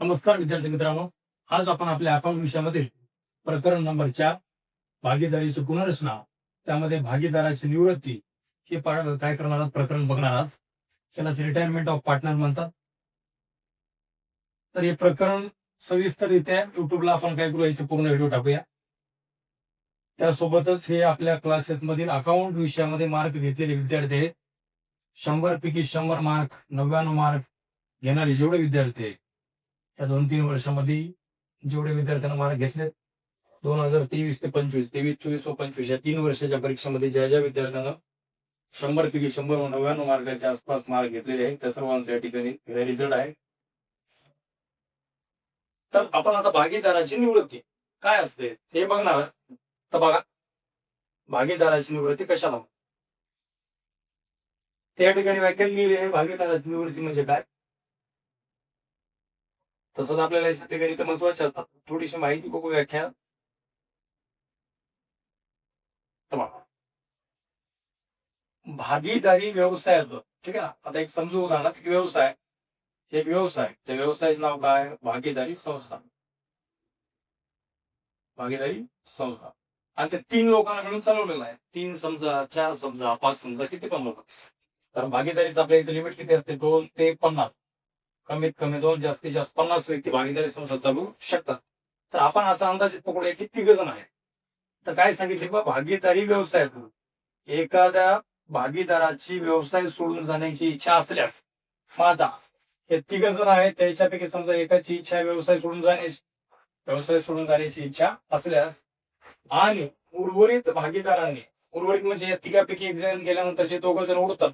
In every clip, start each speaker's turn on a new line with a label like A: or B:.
A: नमस्कार विद्यार्थी मित्रांनो, आज आपण आपल्या अकाउंट विषयामध्ये प्रकरण नंबर 4 भागीदारीची पुनर्रचना त्यामध्ये भागीदाराची निवृत्ती हे काय करणार आहात, प्रकरण बघणार आहात. त्यालाच रिटायरमेंट ऑफ पार्टनर म्हणतात. तर हे प्रकरण सविस्तररित्या युट्यूबला आपण काय करू, याचे पूर्ण व्हिडिओ टाकूया. त्यासोबतच हे आपल्या क्लासेस मधील अकाउंट विषयामध्ये मार्क घेतलेले विद्यार्थी आहेत. 100 पैकी 100 मार्क, 99 मार्क घेणारे जेवढे विद्यार्थी आहेत या 2-3 वर्षामध्ये जेवढे विद्यार्थ्यांना मार्क घेतले 2023 ते 25, 23, 24 व 25 या 3 वर्षाच्या परीक्षेमध्ये ज्या विद्यार्थ्यांना 100 पैकी 100 व 99 मार्काच्या आसपास मार्क घेतलेले आहेत त्या सर्वांचा या ठिकाणी रिझल्ट आहे. तर आपण आता भागीदाराची निवृत्ती काय असते हे बघणार. तर बघा, भागीदाराची निवृत्ती कशाला त्या ठिकाणी व्याख्या लिहिली आहे. भागीदाराची निवृत्ती म्हणजे काय, तसंच आपल्याला या ठिकाणी तर महत्वाचे असतात. थोडीशी माहिती बघू व्याख्या. भागीदारी व्यवसायाचं, ठीक आहे. आता एक समजू उदाहरणार्थ व्यवसाय, एक व्यवसाय, त्या व्यवसायाचं नाव काय, भागीदारी संस्था. भागीदारी संस्था आणि ते 3 लोकांना मिळून चालवलेला आहे. 3 समजा, 4 समजा, 5 समजा, किती पण लोक. तर भागीदारीचं आपल्या इथे लिमिट किती असते, 2 ते 50. कमीत कमी 2, जास्तीत जास्त 50 व्यक्ती भागीदारी संस्था चालवू शकतात. तर आपण असा अंदाज पकडूया की 3 जण आहे. तर काय सांगितले, भागीदारी व्यवसायातून एखाद्या भागीदाराची व्यवसाय सोडून जाण्याची इच्छा असल्यास, आता हे 3 जण आहेत, त्याच्यापैकी समजा एकाची इच्छा व्यवसाय सोडून जाण्याची इच्छा असल्यास आणि उर्वरित भागीदारांनी, उर्वरित म्हणजे या 3पैकी 1 जण गेल्यानंतर जे 2 जण उरतात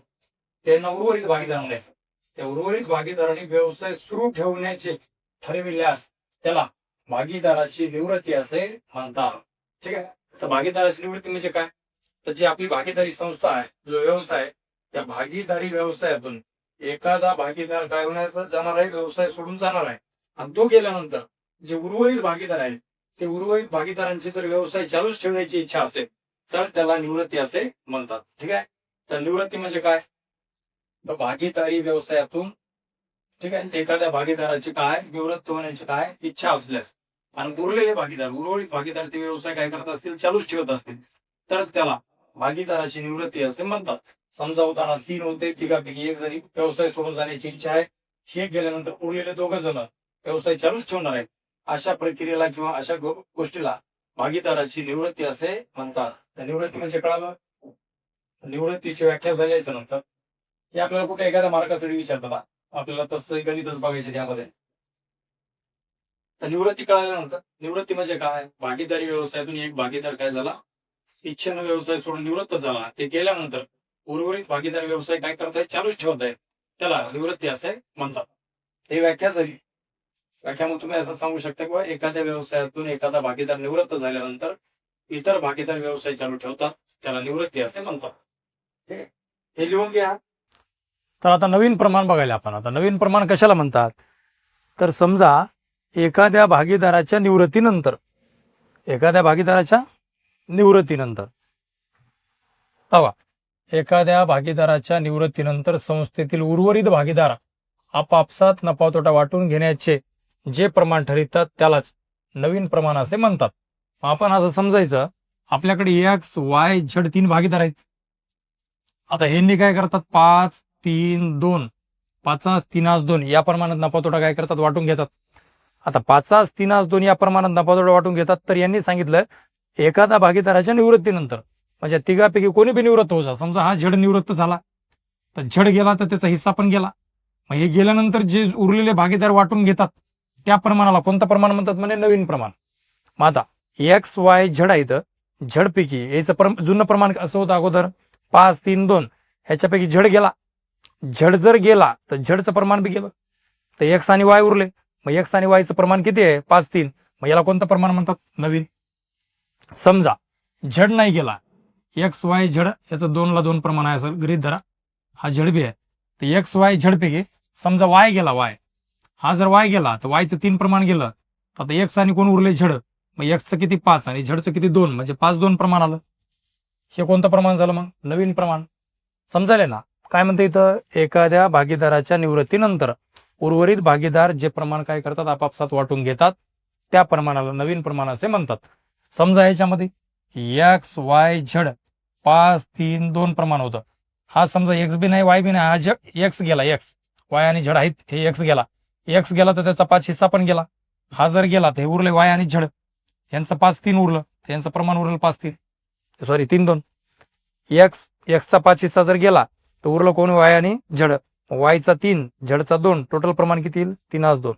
A: त्यांना उर्वरित भागीदार म्हणायचं. त्या उर्वरित भागीदारांनी व्यवसाय सुरू ठेवण्याचे ठरविल्यास त्याला भागीदाराची निवृत्ती असे म्हणतात. ठीक आहे. तर भागीदाराची निवृत्ती म्हणजे काय, तर जी आपली भागीदारी संस्था आहे, जो व्यवसाय, त्या भागीदारी व्यवसायातून एखादा भागीदार काय होण्याचं जाणार आहे, व्यवसाय सोडून जाणार आहे. आणि तो गेल्यानंतर जे उर्वरित भागीदार आहेत ते उर्वरित भागीदारांची जर व्यवसाय चालूच ठेवण्याची इच्छा असेल तर त्याला निवृत्ती असे म्हणतात. ठीक आहे. तर निवृत्ती म्हणजे काय, तर भागीदारी व्यवसायातून, ठीक आहे, एखाद्या भागीदाराची काय निवृत्त होण्याची काय इच्छा असल्यास आणि उरलेले भागीदार, उर्वरित भागीदार ते व्यवसाय काय करत असतील, चालूच ठेवत असतील तर त्याला भागीदाराची निवृत्ती असे म्हणतात. समजा उदाहरणार्थ 3 होते, 3पैकी 1 जणी व्यवसाय सोडून जाण्याची इच्छा आहे, हे गेल्यानंतर उरलेले 2 जण व्यवसाय चालूच ठेवणार आहेत. अशा प्रक्रियेला किंवा अशा गोष्टीला भागीदाराची निवृत्ती असे म्हणतात. निवृत्ती म्हणजे कळालं. निवृत्तीची व्याख्या झाल्याच्या नंतर हे आपल्याला कुठे एखाद्या मार्कासाठी विचारतात, आपल्याला तसं गणितच बघायचं त्यामध्ये. तर निवृत्ती कळाल्यानंतर निवृत्ती म्हणजे काय, भागीदारी व्यवसायातून एक भागीदार काय झाला, इच्छेनं व्यवसाय सोडून निवृत्त झाला, ते गेल्यानंतर उर्वरित भागीदार व्यवसाय काय करतायत, चालूच ठेवत आहेत, त्याला निवृत्ती असे म्हणतात. हे व्याख्या झाली. व्याख्यामध्ये तुम्ही असं सांगू शकता किंवा एखाद्या व्यवसायातून एखादा भागीदार निवृत्त झाल्यानंतर इतर भागीदार व्यवसाय चालू ठेवतात, त्याला निवृत्ती असे म्हणतात. ठीक आहे, हे लिहून घ्या. तर आता नवीन प्रमाण बघायला आपण. आता नवीन प्रमाण कशाला म्हणतात, तर समजा एखाद्या भागीदाराच्या निवृत्तीनंतर, एखाद्या भागीदाराच्या निवृत्तीनंतर संस्थेतील उर्वरित भागीदार आपापसात नफा तोटा वाटून घेण्याचे जे प्रमाण ठरवितात त्यालाच नवीन प्रमाण असे म्हणतात. आपण असं समजायचं, आपल्याकडे एक्स, वाय, झेड 3 भागीदार आहेत. आता हे काय करतात, 5, 3, 2, 5, 3, 2 या प्रमाणात नफा तोटा काय करतात, वाटून घेतात. आता 5, 3, 2 या प्रमाणात नफा तोटा वाटून घेतात. तर यांनी सांगितलं एखादा भागीदाराच्या निवृत्तीनंतर, म्हणजे 3पैकी कोणी बी निवृत्त होऊ, समजा हा झेड निवृत्त झाला तर झेड गेला तर त्याचा हिस्सा पण गेला. मग हे गेल्यानंतर जे उरलेले भागीदार वाटून घेतात त्या प्रमाणाला कोणतं प्रमाण म्हणतात, म्हणजे नवीन प्रमाण. मग आता एक्स, वाय, झेड आहे, तर झेडपैकी याचं जुनं प्रमाण असं होतं अगोदर 5, 3, 2, ह्याच्यापैकी झेड गेला. झेड जर गेला तर झेडचं प्रमाण बी गेलं, तर एक्स आणि वाय उरले. मग एक्स आणि वायचं प्रमाण किती आहे, 5, 3. मग याला कोणतं प्रमाण म्हणतात, नवीन. समजा झेड नाही गेला, एक्स, वाय, झेड याचं 2 ला 2 प्रमाण आहे असं गृहीत धरा, हा झेड बी आहे. तर एक्स, वाय, झेडपैकी समजा वाय गेला, हा जर वाय गेला तर वायचं 3 प्रमाण गेलं. आता एक्स आणि कोण उरले, झेड. मग एक्सचं किती, 5 आणि झेडचं किती, 2, म्हणजे 5, 2 प्रमाण आलं. हे कोणतं प्रमाण झालं, मग नवीन प्रमाण. समजायला ना काय म्हणते इथं, एखाद्या भागीदाराच्या निवृत्तीनंतर उर्वरित भागीदार जे प्रमाण काय करतात आपापसात वाटून घेतात त्या प्रमाणाला नवीन प्रमाण असे म्हणतात. समजा याच्यामध्ये एक्स वाय झेड 5 3 2 प्रमाण होतं. हा समजा एक्स बी नाही वाय बी नाही, हा एक्स गेला, एक्स वाय आणि झेड आहेत, हे एक्स गेला तर त्याचा 5 हिस्सा पण गेला. हा जर गेला तर हे उरले वाय आणि झेड, यांचं 5 3 उरलं, यांचं प्रमाण उरलं 5 3 सॉरी 3 2. एक्सचा 5 हिस्सा जर गेला तर उरलं कोण वाय आणि झेड, वायचा 3 झेडचा 2, टोटल प्रमाण किती येईल 3 2.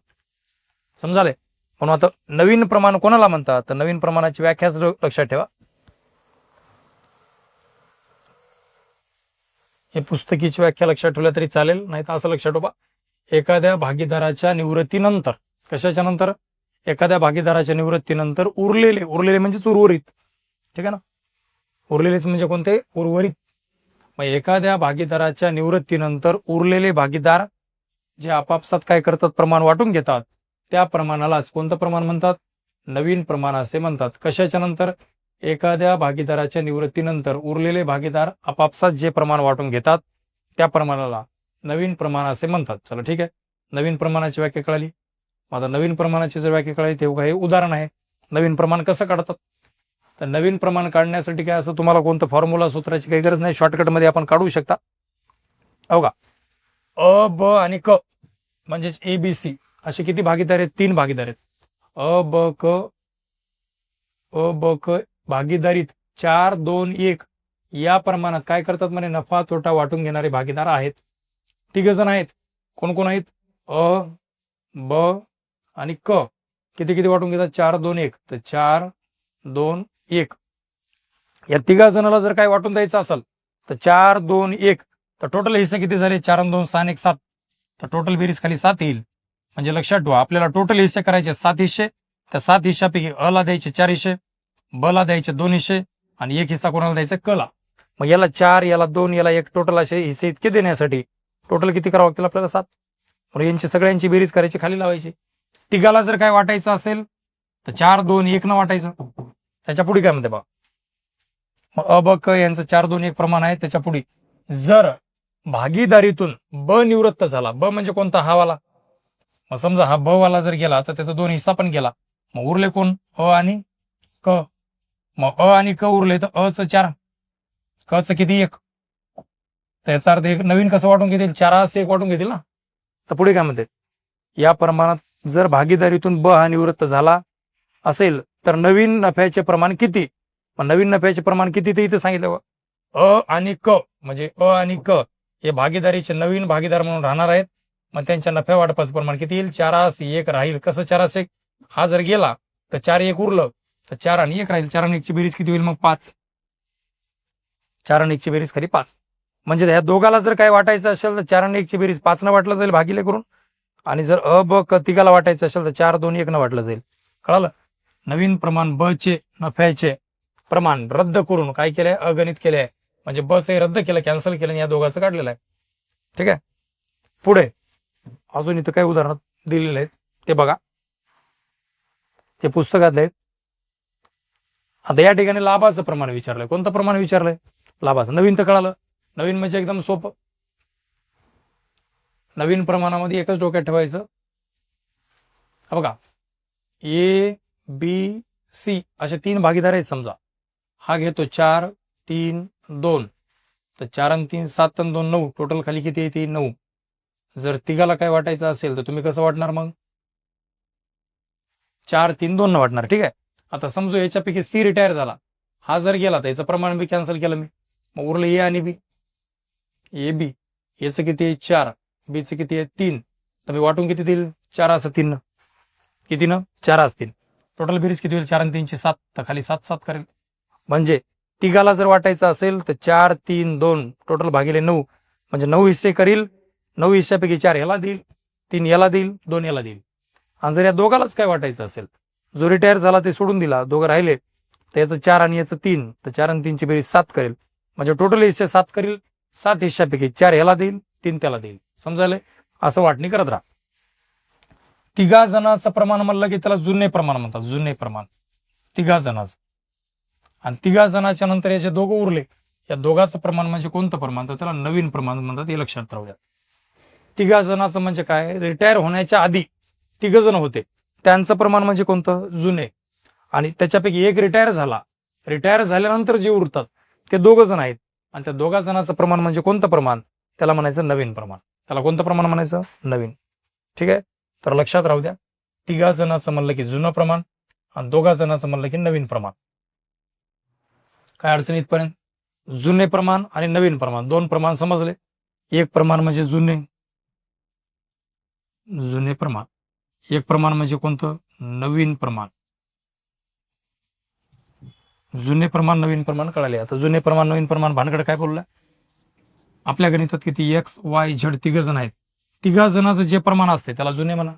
A: समजाले. म्हणून आता नवीन प्रमाण कोणाला म्हणतात तर नवीन प्रमाणाची व्याख्याच लक्षात ठेवा. हे पुस्तकीची व्याख्या लक्षात ठेवल्या तरी चालेल, नाही तर असं लक्षात ठेवा, एखाद्या भागीदाराच्या निवृत्तीनंतर, कशाच्या नंतर, एखाद्या भागीदाराच्या निवृत्तीनंतर उरलेले म्हणजेच उर्वरित, ठीक आहे ना, उरलेलेच म्हणजे कोणते, उर्वरित. मग एखाद्या भागीदाराच्या निवृत्तीनंतर उरलेले भागीदार जे आपापसात काय करतात प्रमाण वाटून घेतात त्या प्रमाणालाच कोणतं प्रमाण म्हणतात, नवीन प्रमाण असे म्हणतात. कशाच्या नंतर, एखाद्या भागीदाराच्या निवृत्तीनंतर उरलेले भागीदार आपापसात जे प्रमाण वाटून घेतात त्या प्रमाणाला नवीन प्रमाण असे म्हणतात. चला ठीक आहे, नवीन प्रमाणाची व्याख्या कळाली. आता नवीन प्रमाणाची जर व्याख्या कळाली तेव्हा हे उदाहरण आहे. नवीन प्रमाण कसं काढतात, तर नवीन प्रमाण काढण्यासाठी काय असं तुम्हाला कोणतं फॉर्म्युला सूत्राची काही गरज नाही, शॉर्टकट मध्ये आपण काढू शकता. हो का, अ ब आणि क म्हणजेच ए बी सी असे किती भागीदार आहेत, 3 भागीदार आहेत. अ ब क भागीदारीत 4 2 1 या प्रमाणात काय करतात म्हणे, नफा तोटा वाटून घेणारे भागीदार आहेत. 3 जण आहेत. कोण कोण आहेत, अ ब आणि क. किती किती वाटून घेतात, 4 2 1, तर 4 2 1. या 3 जणाला जर काय वाटून द्यायचं असेल तर 4 2 1, तर टोटल हिस्से किती झाले, 4 2 6 1 7, तर टोटल बेरीज खाली 7 येईल. म्हणजे लक्षात ठेवा, आपल्याला टोटल हिस्से करायचे 7 हिस्से, त्या 7 हिश्श्यापैकी अ ला द्यायचे 4 हिस्से, ब ला द्यायचे 2 हिस्से आणि 1 हिस्सा कोणाला द्यायचा, क ला. मग याला 4 याला 2 याला 1, टोटल असे हिस्से इतके देण्यासाठी टोटल किती करावं लागतील आपल्याला, 7. म्हणून यांची सगळ्यांची बेरीज करायची, खाली लावायची. तिघाला जर काय वाटायचं असेल तर 4 2 1 न वाटायचं. त्याच्या पुढे काय म्हणते बा, मग अ ब क यांचं 4 2 1 प्रमाण आहे. त्याच्या पुढे जर भागीदारीतून ब निवृत्त झाला, ब म्हणजे कोणता, हा वाला. मग समजा हा ब वाला जर गेला तर त्याचा 2 हिस्सा पण गेला, मग उरले कोण, अ आणि क. मग अ आणि क उरले तर अ च 4, क च किती 1, त्याचा अर्थ एक नवीन कसं वाटून घेतील, 4 1 वाटून घेतील ना. तर पुढे काय म्हणते, या प्रमाणात जर भागीदारीतून ब हा निवृत्त झाला असेल तर नवीन नफ्याचे प्रमाण किती. मग नवीन नफ्याचे प्रमाण किती ते इथे सांगितलं, अ आणि क म्हणजे अ आणि क हे भागीदारीचे नवीन भागीदार म्हणून राहणार आहेत. मग त्यांच्या नफ्या वाटपाचं प्रमाण किती येईल, 4 1 राहील. कसं 4 1, हा जर गेला तर 4 1 उरलं, तर 4 आणि 1 राहील. 4 आणि 1 ची बेरीज किती होईल मग 5. 4 आणि 1 ची बेरीज खरी 5. म्हणजे ह्या दोघाला जर काय वाटायचं असेल तर 4 आणि 1 ची बेरीज 5 न वाटलं जाईल भागिले करून, आणि जर अ ब क तिघाला वाटायचं असेल तर 4 2 1 न वाटलं जाईल. कळालं. नवीन प्रमाण ब चे नफ्याचे प्रमाण रद्द करून काय केलंय, अगणित केलंय. म्हणजे ब चे रद्द केलं, कॅन्सल केलं, या दोघांचं काढलेलं आहे. ठीक आहे. पुढे अजून इथं काय उदाहरण दिलेले आहेत ते बघा, ते पुस्तकातले आहेत. आता या ठिकाणी लाभाचं प्रमाण विचारलंय. कोणतं प्रमाण विचारलंय, लाभाचं. नवीन तर कळालं, नवीन म्हणजे एकदम सोपं. नवीन प्रमाणामध्ये एकच डोक्यात ठेवायचं, बघा ए बी सी असे 3 भागीदार आहेत. समजा हा घेतो 4 3 2, तर 4 आणि 3 7 आणि 2 9, टोटल खाली किती येते 9. जर तिघाला काय वाटायचं असेल तर तुम्ही कसं वाटणार, मग 4 3 2 न वाटणार. ठीक आहे. आता समजू याच्यापैकी सी रिटायर झाला, हा जर गेला तर याचं प्रमाण बी कॅन्सल केलं मी, मग उरलं ए आणि बी. ए बी याचं किती आहे 4, बीचं किती आहे 3, तर मी वाटून किती देईल, 4 असं 3 किती ना 4 असतील. टोटल बेरीज किती होईल, 4 आणि 3 ची 7, तर खाली 7 7 करेल. म्हणजे तिघाला जर वाटायचं असेल तर 4 3 2 टोटल भागिले 9, म्हणजे 9 हिस्से करील. 9 हिस्स्यापैकी 4 याला देईल, 3 याला देईल, 2 याला देईल. आणि जर या दोघालाच काय वाटायचं असेल, जो रिटायर झाला ते सोडून दिला, दोघं राहिले, तर याचं 4 आणि याचं 3, तर 4 आणि 3 ची बेरीज 7 करेल. म्हणजे टोटल हिस्से 7 करील. 7 हिस्स्यापैकी 4 याला देईल, 3 त्याला देईल. समजायला. असं वाटणी करत राहा. तिघा जणांचं प्रमाण म्हणलं की त्याला जुने प्रमाण म्हणतात, जुने प्रमाण तिघा जणांचं. आणि तिघा जणांच्या नंतर याचे दोघं उरले, या दोघांचं प्रमाण म्हणजे कोणतं प्रमाण, तर त्याला नवीन प्रमाण म्हणतात. हे लक्षात राहूया.
B: तिघा जणांचं म्हणजे काय, रिटायर होण्याच्या आधी तिघ जण होते त्यांचं प्रमाण म्हणजे कोणतं, जुने. आणि त्याच्यापैकी एक रिटायर झाला, रिटायर झाल्यानंतर जे उरतात ते दोघं जण आहेत, आणि त्या दोघा जणांचं प्रमाण म्हणजे कोणतं प्रमाण, त्याला म्हणायचं नवीन प्रमाण. त्याला कोणतं प्रमाण म्हणायचं, नवीन. ठीक आहे, तर लक्षात राहू द्या, तिघा जणांचं म्हणलं की जुनं प्रमाण आणि दोघा जणांचं म्हणलं की नवीन प्रमाण. काय अडचण इथपर्यंत, जुने प्रमाण आणि नवीन प्रमाण दोन प्रमाण समजले. एक प्रमाण म्हणजे जुने, जुने प्रमाण. एक प्रमाण म्हणजे कोणतं, नवीन प्रमाण. जुने प्रमाण नवीन प्रमाण कळाले. आता जुने प्रमाण नवीन प्रमाण भानगड काय बोलला, आपल्या गणितात किती एक्स वाय झेड तिघ जण आहेत, तिघा जणांचं जे प्रमाण असते त्याला जुने म्हणा.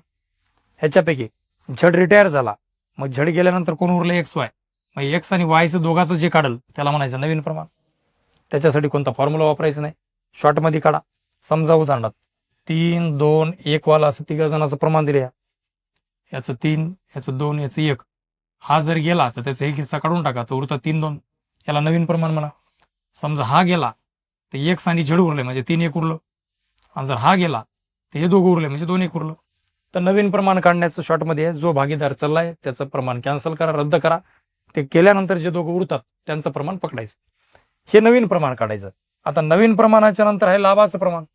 B: ह्याच्यापैकी झेड रिटायर झाला, मग झेड गेल्यानंतर कोण उरले, एक्स वाय. मग एक्स आणि वायचं दोघांचं जे काढल त्याला म्हणायचं नवीन प्रमाण. त्याच्यासाठी कोणता फॉर्म्युला वापरायचा नाही, शॉर्ट मध्ये काढा. समजा उदाहरणार्थ 3 2 1 वाला असं तिघा जणांचं प्रमाण दिले, याचं 3 याचं 2 याचं 1. हा जर गेला तर त्याचा एक हिस्सा काढून टाका, तर उरतं 3 2, याला नवीन प्रमाण म्हणा. समजा हा गेला तर एक्स आणि झेड उरले म्हणजे 3 1 उरलं, आणि जर हा गेला तर हे दोघं उरले म्हणजे 2 1 उरलं. तर नवीन प्रमाण काढण्याचं शॉर्ट मध्ये जो भागीदार चाललाय त्याचं प्रमाण कॅन्सल करा, रद्द करा. ते केल्यानंतर जे दोघं उरतात त्यांचं प्रमाण पकडायचं, हे नवीन प्रमाण काढायचं. आता नवीन प्रमाणाच्या नंतर आहे लाभाचं प्रमाण,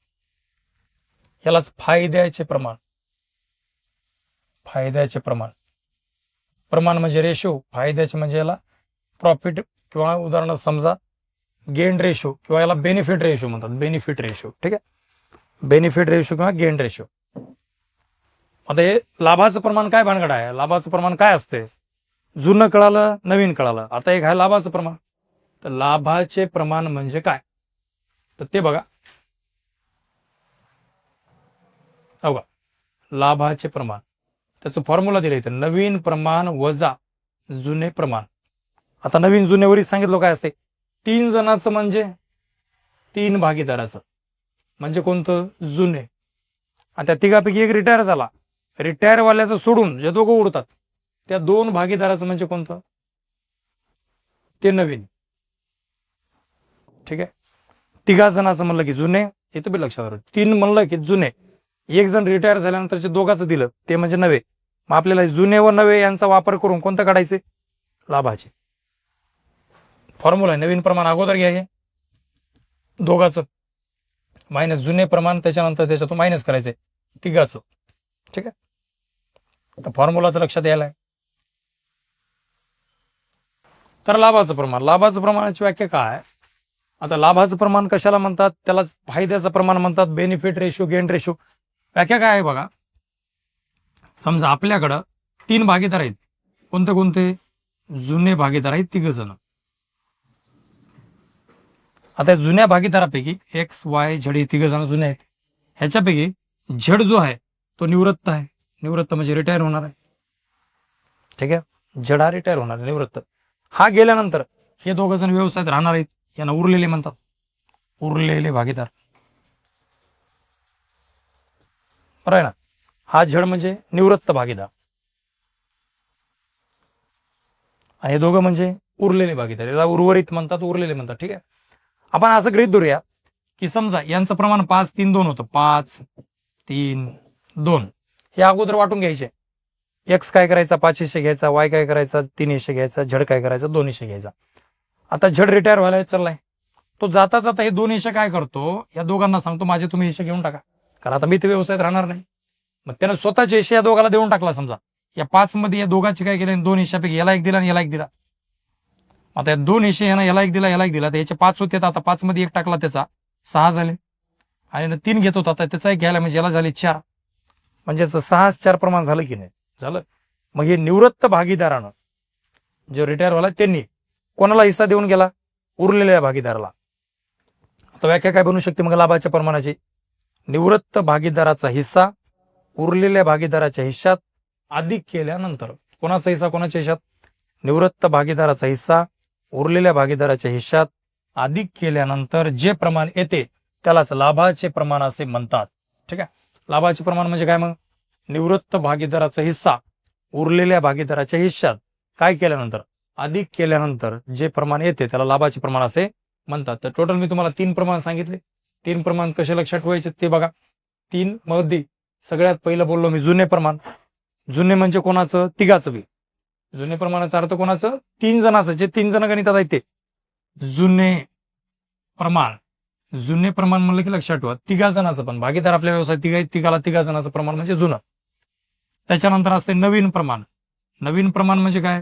B: यालाच फायद्याचे प्रमाण. फायद्याचे प्रमाण, प्रमाण म्हणजे रेशो, फायद्याचे म्हणजे याला प्रॉफिट, किंवा उदाहरणार्थ समजा गेन रेशो, किंवा याला बेनिफिट रेशो म्हणतात, बेनिफिट रेशो. ठीक आहे, बेनिफिट रेशो किंवा गेन रेशो. आता हे लाभाचं प्रमाण काय भानगड आहे, लाभाचं प्रमाण काय असते, जुनं कळालं नवीन कळालं. आता एक आहे लाभाचं प्रमाण. तर लाभाचे प्रमाण म्हणजे काय, तर ते बघा. हो का, लाभाचे प्रमाण त्याचं फॉर्म्युला दिलं इथं, नवीन प्रमाण वजा जुने प्रमाण. आता नवीन जुनेवरच सांगितलं काय असते, 3 जणांचं म्हणजे 3 भागीदाराचं म्हणजे कोणतं, जुने. आणि त्या तिघापैकी एक रिटायर झाला, रिटायर वाल्याचं सोडून जे दोघं उरतात त्या 2 भागीदाराचं म्हणजे कोणतं, ते नवीन. ठीक आहे, तिघा जणांचं म्हणलं की जुने, हे तुम्ही लक्षात राहा. 3 म्हणलं की जुने, एक जण रिटायर झाल्यानंतर जे दोघांचं दिलं ते म्हणजे नवे. मग आपल्याला जुने व नवे यांचा वापर करून कोणतं काढायचे, लाभाचे. फॉर्म्युला नवीन प्रमाण अगोदर घ्यायचे दोघांचं, मायनस जुने प्रमाण, त्याच्यानंतर त्याच्यातून मायनस करायचे तिघाचं. ठीक आहे, आता फॉर्म्युला तर लक्षात यायला आहे. तर लाभाचं प्रमाण, लाभाचं प्रमाणाची व्याख्या काय, आता लाभाचं प्रमाण कशाला म्हणतात, त्याला फायद्याचं प्रमाण म्हणतात, बेनिफिट रेशो, गेन रेशो. व्याख्या काय आहे बघा. समजा आपल्याकडं 3 भागीदार आहेत, कोणते कोणते, जुने भागीदार आहेत 3 जण. आता जुन्या भागीदारापैकी एक्स वाय झेड हे 3 जण जुने आहेत. ह्याच्यापैकी झेड जो आहे तो निवृत्त आहे, निवृत्त म्हणजे रिटायर होणार आहे. ठीक आहे, झेड हा रिटायर होणार आहे, निवृत्त. हा गेल्यानंतर हे 2 जण व्यवसायात राहणार आहेत, यांना उरलेले म्हणतात, उरलेले भागीदार. बरं आहे ना, हा झेड म्हणजे निवृत्त भागीदार, आणि हे दोघं म्हणजे उरलेले भागीदार, याला उर्वरित म्हणतात, उरलेले म्हणतात. ठीक आहे, आपण असं गृहीत धरूया की समजा यांचं प्रमाण 5 3 2 होतं, 5 3 2. हे अगोदर वाटून घ्यायचे, एक्स काय करायचा 5 हिस्से घ्यायचा, वाय काय करायचा 3 हिस्से घ्यायचा, झेड काय करायचा 2 हिस्से घ्यायचा. आता झेड रिटायर व्हायला चाललाय, तो जाता जाता हे 2 हिस्से काय करतो, या दोघांना सांगतो माझे तुम्ही हिस्से घेऊन टाका, कारण आता मी ते व्यवसायात राहणार नाही. मग त्याने स्वतःचे हिस्से या दोघांना देऊन टाकला. समजा या 5 मध्ये या दोघांचे काय केले, 2 हिस्सापैकी याला एक दिला आणि याला एक दिला. आता या 2 हिस्से याला एक दिला, याला एक दिला, तर याचे 5 होते, आता 5 मध्ये एक टाकला त्याचा 6 झाले, आणि 3 घेत होता आता त्याचा एक घ्यायला म्हणजे याला झाले 4, म्हणजे 6 4 प्रमाण झालं की नाही, झालं. मग हे निवृत्त भागीदारानं जो रिटायर झाला त्यांनी कोणाला हिस्सा देऊन गेला, उरलेल्या भागीदाराला. आता व्याख्या काय बनू शकते मग लाभाच्या प्रमाणाची, निवृत्त भागीदाराचा हिस्सा उरलेल्या भागीदाराच्या हिश्श्यात अधिक केल्यानंतर. कोणाचा हिस्सा कोणाच्या हिश्श्यात, निवृत्त भागीदाराचा हिस्सा उरलेल्या भागीदाराच्या हिश्श्यात अधिक केल्यानंतर जे प्रमाण येते त्यालाच लाभाचे प्रमाण असे म्हणतात. ठीक आहे, लाभाचे प्रमाण म्हणजे काय, मग निवृत्त भागीदाराचा हिस्सा उरलेल्या भागीदाराच्या हिश्श्यात काय केल्यानंतर, अधिक केल्यानंतर जे प्रमाण येते त्याला लाभाचे प्रमाण असे म्हणतात. तर टोटल मी तुम्हाला 3 प्रमाण सांगितले. 3 प्रमाण कसे लक्षात ठेवायचे ते बघा. तीन मध्ये सगळ्यात पहिलं बोललो मी जुने प्रमाण. जुने म्हणजे कोणाचं? तिघाचं बी. जुने प्रमाणाचा अर्थ कोणाचं? 3 जणांचं. जे 3 जण गणितात आहेत ते जुने प्रमाण. जुने प्रमाण म्हणलं की लक्षात ठेवा तिघा जणांचं पण. भागीदार आपल्या व्यवसायात तिघा आहेत, तिघाला तिघा जणांचं प्रमाण म्हणजे जुनं. त्याच्यानंतर असते नवीन प्रमाण. नवीन प्रमाण म्हणजे काय?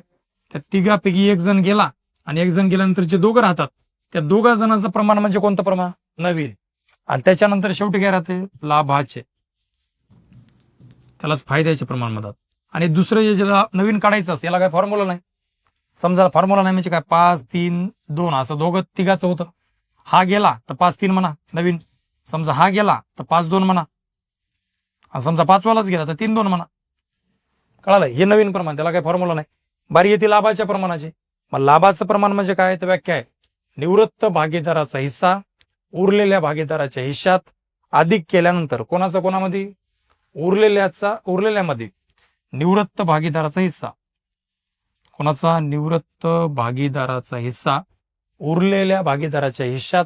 B: त्या तिघापैकी एक जण गेला आणि एक जण गेल्यानंतर जे दोघं राहतात त्या दोघा जणांचं प्रमाण म्हणजे कोणतं प्रमाण? नवीन. आणि त्याच्यानंतर शेवटी काय राहते? लाभाचे. त्यालाच फायद्याचे प्रमाण म्हणतात. आणि दुसरं जे ज्याला नवीन काढायचं असतं याला काय फॉर्म्युला नाही. समजा फॉर्म्युला नाही म्हणजे काय? 5 3 2 असं दोघं तिघाचं होतं. हा गेला तर 5 3 म्हणा नवीन. समजा हा गेला तर 5 2 म्हणा. आणि समजा 5 वालाच गेला तर 3 2 म्हणा. कळालं? हे नवीन प्रमाण, त्याला काही फॉर्म्युला नाही. बारी येते लाभाच्या प्रमाणाची. मग लाभाचं प्रमाण म्हणजे काय? तर व्याख्या आहे निवृत्त भागीदाराचा हिस्सा उरलेल्या भागीदाराच्या हिश्शात अधिक केल्यानंतर कोणाचा कोणामध्ये? उरलेल्यामध्ये निवृत्त भागीदाराचा हिस्सा. कोणाचा? निवृत्त भागीदाराचा हिस्सा उरलेल्या भागीदाराच्या हिश्शात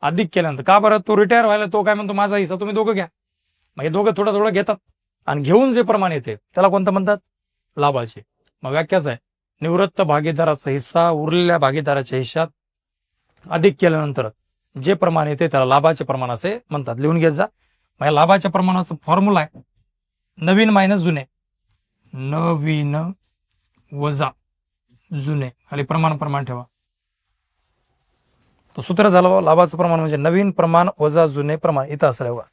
B: अधिक केल्यानंतर. का बरं? तो रिटायर व्हायला तो काय म्हणतो? माझा हिस्सा तुम्ही दोघं घ्या. मग हे दोघं थोडं थोडं घेतात आणि घेऊन जे प्रमाण येते त्याला कोणतं म्हणतात? लाभाचे. मग व्याख्याच आहे निवृत्त भागीदाराचा हिस्सा उरलेल्या भागीदाराच्या हिश्शात अधिक केल्यानंतर जे प्रमाण येते त्याला लाभाचे प्रमाण असे म्हणतात. लिहून घेत जा. मग या लाभाच्या प्रमाणाचा फॉर्म्युला आहे नवीन मायनस जुने. नवीन वजा जुने. खाली प्रमाण ठेवा. तो सूत्र झालं बघा. लाभाचं प्रमाण म्हणजे नवीन प्रमाण वजा जुने प्रमाण. इथं असेल बघा.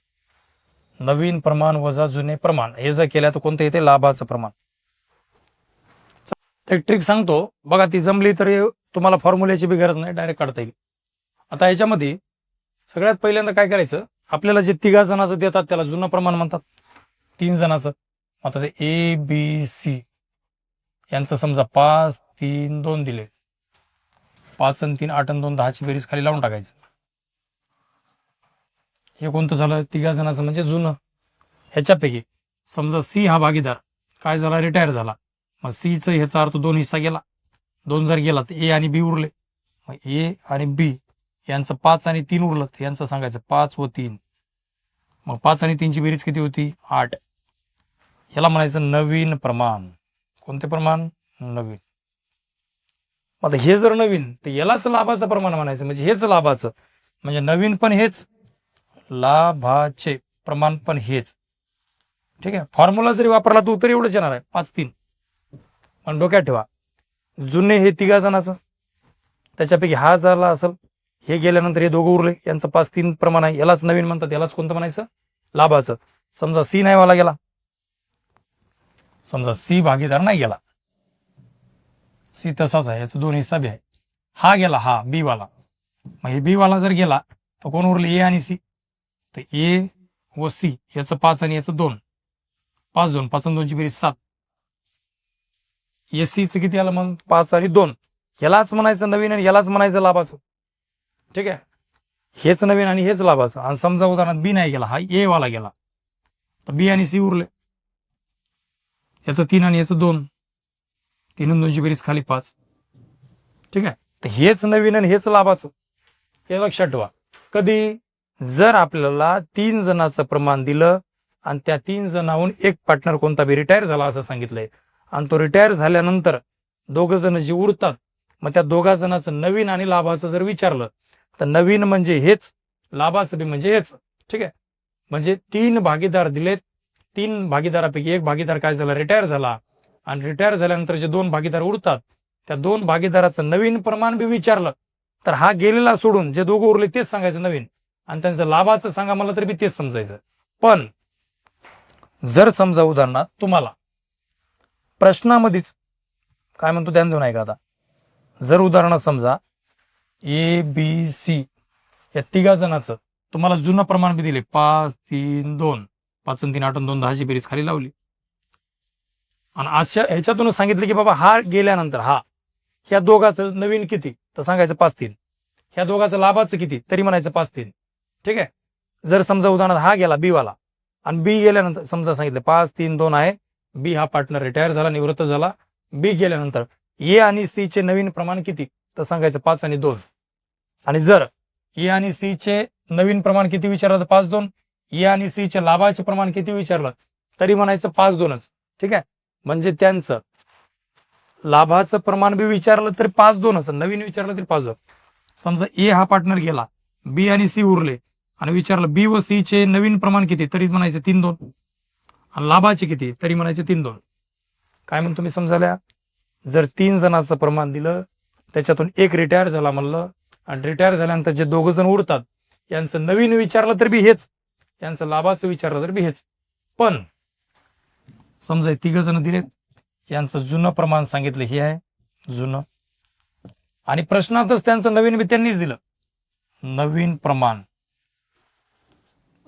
B: नवीन प्रमाण वजा जुने प्रमाण. हे जर केलं तर कोणतं येते? लाभाचं प्रमाण. एक ट्रिक सांगतो बघा, ती जमली तर तुम्हाला फॉर्म्युल्याची बी गरज नाही, डायरेक्ट काढता येईल. आता याच्यामध्ये सगळ्यात पहिल्यांदा काय करायचं? आपल्याला जे तिघा जणांचं देतात त्याला जुनं प्रमाण म्हणतात. 3 जणांचं. आता ते ए बी सी यांचं समजा 5 3 2 दिले. 5 आणि 3 8 आणि 2 10 ची बेरीज खाली लावून टाकायचं. हे कोणतं झालं? तिघा जणांचं म्हणजे जुनं. ह्याच्यापैकी समजा सी हा भागीदार काय झाला? रिटायर झाला. मग सीचं ह्याचा अर्थ 2 हिस्सा गेला. 2 जर गेला तर ए आणि बी उरले. मग ए आणि बी यांचं 5 आणि 3 उरलं तर यांचं सांगायचं 5 व 3. मग 5 आणि 3 ची बेरीज किती होती? 8. ह्याला म्हणायचं नवीन प्रमाण. कोणते प्रमाण? नवीन. आता हे जर नवीन तर यालाच लाभाचं प्रमाण म्हणायचं. म्हणजे हेच लाभाचं. म्हणजे नवीन पण हेच, लाभाचे प्रमाण पण हेच. ठीक आहे. फॉर्म्युला जरी वापरला तर उत्तर एवढंच येणार आहे 5 3. पण डोक्यात ठेवा जुने हे तिघा जणांचं. त्याच्यापैकी हा झाला असेल. हे गेल्यानंतर हे दोघं उरले. यांचं 5 3 प्रमाण आहे. यालाच नवीन म्हणतात. यालाच कोणतं म्हणायचं? लाभाचं. समजा सी नाही वाला गेला. समजा सी भागीदार नाही गेला. सी तसाच आहे. याचा 2 हिस्सा बी आहे. हा गेला, हा बी वाला. मग हे बी वाला जर गेला तर कोण उरले? ए आणि सी. तर ए व सी याचं 5 आणि याचं 2. 5 2 5 आणि 2 ची बेरीज 7. एसीचं किती आलं मग? 5 आणि 2. यालाच म्हणायचं नवीन आणि यालाच म्हणायचं लाभाचं. ठीक आहे. हेच नवीन आणि हेच लाभाचं. आणि समजा उदाहरणार्थ बी नाही गेला, हा ए वाला गेला तर बी आणि सी उरले. याचं 3 आणि याचं 2. 3 आणि 2 ची बेरीज खाली 5. ठीक आहे. तर हेच नवीन आणि हेच लाभाचं. हे लक्षात ठेवा. कधी जर आपल्याला 3 जणांचं प्रमाण दिलं आणि त्या 3 जणांहून एक पार्टनर कोणता बी रिटायर झाला असं सांगितलंय आणि तो रिटायर झाल्यानंतर दोघं जण जे उरतात मग त्या दोघा जणांचं नवीन आणि लाभाचं जर विचारलं तर नवीन म्हणजे हेच, लाभाचं बी म्हणजे हेच. ठीक आहे. म्हणजे 3 भागीदार दिलेत. 3 भागीदारापैकी एक भागीदार काय झाला? रिटायर झाला. आणि रिटायर झाल्यानंतर जे 2 भागीदार उरतात त्या 2 भागीदाराचं नवीन प्रमाण बी विचारलं तर हा गेलेला सोडून जे दोघं उरले तेच सांगायचं नवीन. आणि त्यांचं लाभाचं सांगा मला तरी बी तेच समजायचं. पण जर समजा उदाहरणार्थ तुम्हाला प्रश्नामध्येच काय म्हणतो ध्यान देऊन ऐका. आता जर उदाहरणार्थ समजा ए बी सी या तिघा जणांचं तुम्हाला जुनं प्रमाण बी दिले 5 3 2. 5 आणि 3 8 आणि 2 10 ची बेरीज खाली लावली आणि अशा ह्याच्यातूनच सांगितलं की बाबा हा गेल्यानंतर हा ह्या दोघांचं नवीन किती तर सांगायचं 5 3. ह्या दोघांचं लाभाचं किती तरी म्हणायचं 5 3. ठीक आहे. जर समजा उदाहरणार्थ हा गेला बी वाला आणि बी गेल्यानंतर समजा सांगितलं 5 3 2 आहे. बी हा पार्टनर रिटायर झाला, निवृत्त झाला. बी गेल्यानंतर ए आणि सी चे नवीन प्रमाण किती तर सांगायचं 5 आणि 2. आणि जर ए आणि सी चे नवीन प्रमाण किती विचारायचं 5 2. ए आणि सी च्या लाभाचे प्रमाण किती विचारलं तरी म्हणायचं 5-2च. ठीक आहे, म्हणजे त्यांचं लाभाचं प्रमाण बी विचारलं तरी 5-2च, नवीन विचारलं तरी 5-2. समजा ए हा पार्टनर गेला, बी आणि सी उरले आणि विचारलं बी व सी चे नवीन प्रमाण किती तरी म्हणायचं 3-2, आणि लाभाचे किती तरी म्हणायचे 3-2. काय म्हणतो मी समजायला, जर 3 जणांचं प्रमाण दिलं त्याच्यातून एक रिटायर झाला म्हणलं आणि रिटायर झाल्यानंतर जे 2 जण उरतात यांचं नवीन विचारलं तर बी हेच, यांचं लाभाचं विचारलं तर बी हेच. पण समजा 3 जण दिलेत, यांचं जुनं प्रमाण सांगितलं हे आहे जुनं, आणि प्रश्नातच त्यांचं नवीन बी त्यांनीच दिलं नवीन प्रमाण.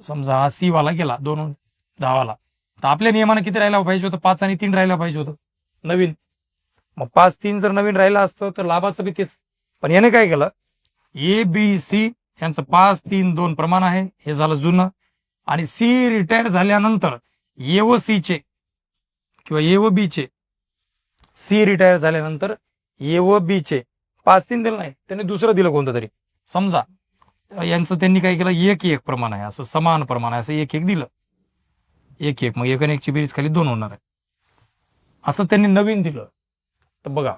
B: समजा हा सी वाला गेला 2-10 वाला, तर आपल्या नियमानं किती राहायला पाहिजे होतं, 5 आणि 3 राहायला पाहिजे होतं नवीन. मग 5-3 जर नवीन राहिला असतं तर लाभाचं बी तेच. पण याने काय केलं, ए बी सी यांचं 5-3-2 प्रमाण आहे, हे झालं जुनं. आणि सी रिटायर झाल्यानंतर ए व सी चे किंवा ए व बी चे, सी रिटायर झाल्यानंतर ए व बी चे 5-3 दिलं नाही, त्यांनी दुसरं दिलं कोणतं तरी. समजा यांचं त्यांनी काय केलं, 1-1 प्रमाण आहे, असं समान प्रमाण आहे, असं 1-1 दिलं, 1-1, मग 1 आणि 1 ची बेरीज खाली 2 होणार आहे, असं त्यांनी नवीन दिलं. तर बघा,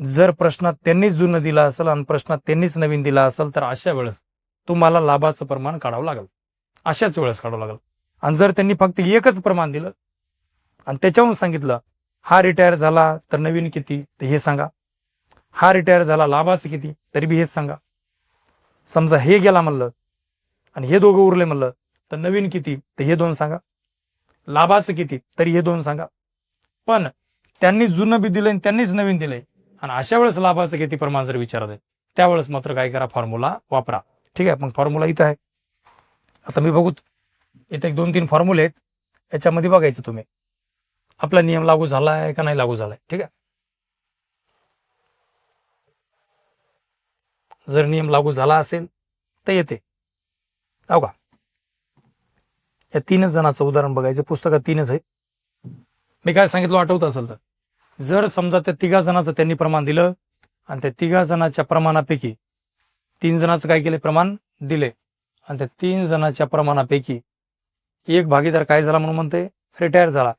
B: जर प्रश्नात त्यांनीच जुनं दिलं असेल आणि प्रश्नात त्यांनीच नवीन दिला असेल तर अशा वेळेस तुम्हाला लाभाचं प्रमाण काढावं लागेल, अशाच वेळेस काढावं लागेल. आणि जर त्यांनी फक्त एकच प्रमाण दिलं आणि त्याच्याहून सांगितलं हा रिटायर झाला तर नवीन किती तर हे सांगा, हा रिटायर झाला लाभाचं किती तरी बी हेच सांगा. समजा हे गेला म्हणलं आणि हे दोघं उरले म्हणलं तर नवीन किती तर हे 2 सांगा, लाभाचं किती तरी हे 2 सांगा. पण त्यांनी जुनं बी दिलंय आणि त्यांनीच नवीन दिलंय आणि अशा वेळेस लाभाचं किती प्रमाण जर विचारत आहे त्यावेळेस मात्र काय करा, फॉर्म्युला वापरा. ठीक आहे, मग फॉर्म्युला इथं आहे. आता मी बघू, इथे 1-2-3 फॉर्म्युले आहेत, याच्यामध्ये बघायचं तुम्ही आपला नियम लागू झालाय का नाही लागू झालाय. ठीक आहे, जर नियम लागू झाला असेल तर येते. हो का, या 3 जणांचं उदाहरण बघायचं, पुस्तकात 3च आहे. मी काय सांगितलं आठवत असेल तर, जर समजा त्या 3 जणांचं त्यांनी प्रमाण दिलं आणि त्या 3 जणांच्या प्रमाणापैकी 3 जणांचं काय केले, प्रमाण दिले आणि त्या 3 जणांच्या प्रमाणापैकी एक भागीदार काय झाला म्हणून म्हणते, रिटायर झाला.